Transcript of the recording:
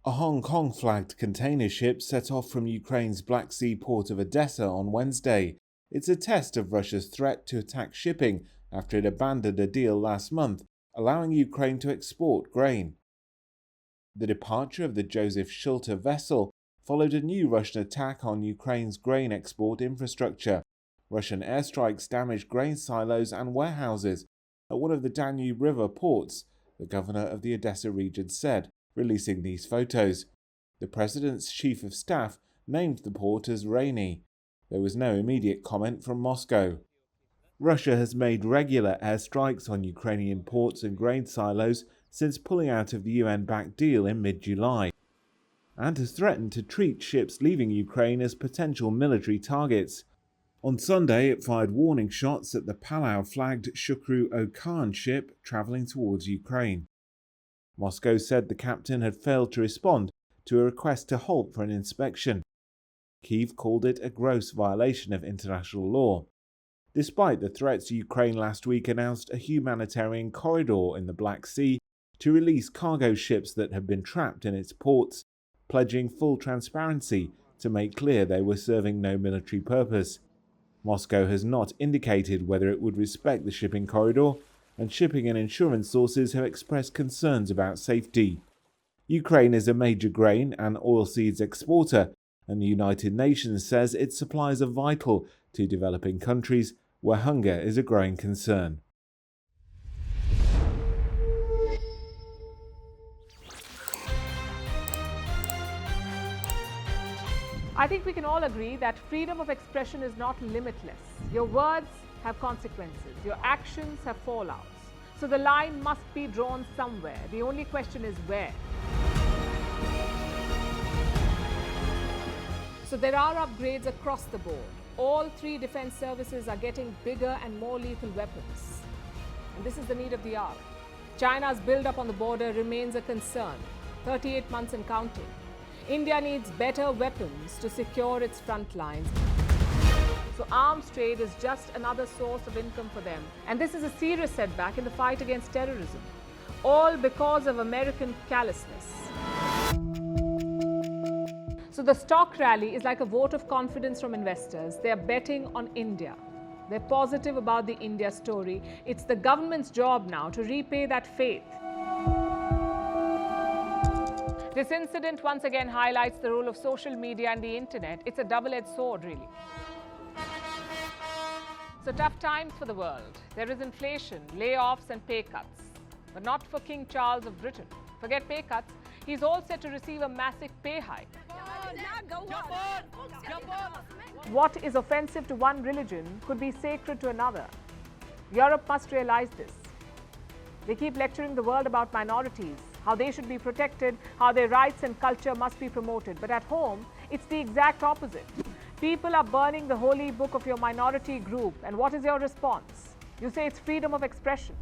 A Hong Kong-flagged container ship set off from Ukraine's Black Sea port of Odesa on Wednesday. It's a test of Russia's threat to attack shipping after it abandoned a deal last month, allowing Ukraine to export grain. The departure of the Joseph Schulter vessel followed a new Russian attack on Ukraine's grain export infrastructure. Russian airstrikes damaged grain silos and warehouses at one of the Danube River ports, the governor of the Odesa region said, releasing these photos. The president's chief of staff named the port as rainy. There was no immediate comment from Moscow. Russia has made regular airstrikes on Ukrainian ports and grain silos since pulling out of the UN-backed deal in mid-July, and has threatened to treat ships leaving Ukraine as potential military targets. On Sunday, it fired warning shots at the Palau-flagged Shukru-Okan ship travelling towards Ukraine. Moscow said the captain had failed to respond to a request to halt for an inspection. Kyiv called it a gross violation of international law. Despite the threats, Ukraine last week announced a humanitarian corridor in the Black Sea to release cargo ships that had been trapped in its ports, pledging full transparency to make clear they were serving no military purpose. Moscow has not indicated whether it would respect the shipping corridor, and shipping and insurance sources have expressed concerns about safety. Ukraine is a major grain and oilseeds exporter, and the United Nations says its supplies are vital to developing countries where hunger is a growing concern. I think we can all agree that freedom of expression is not limitless. Your words have consequences, your actions have fallouts. So the line must be drawn somewhere. The only question is where. So there are upgrades across the board. All three defense services are getting bigger and more lethal weapons. And this is the need of the hour. China's build-up on the border remains a concern, 38 months and counting. India needs better weapons to secure its front lines. So arms trade is just another source of income for them. And this is a serious setback in the fight against terrorism. All because of American callousness. So the stock rally is like a vote of confidence from investors. They are betting on India. They're positive about the India story. It's the government's job now to repay that faith. This incident once again highlights the role of social media and the internet. It's a double-edged sword, really. So tough times for the world. There is inflation, layoffs and pay cuts. But not for King Charles of Britain. Forget pay cuts. He's all set to receive a massive pay hike. What is offensive to one religion could be sacred to another. Europe must realize this. They keep lecturing the world about minorities, how they should be protected, how their rights and culture must be promoted. But at home, it's the exact opposite. People are burning the holy book of your minority group. And what is your response? You say it's freedom of expression.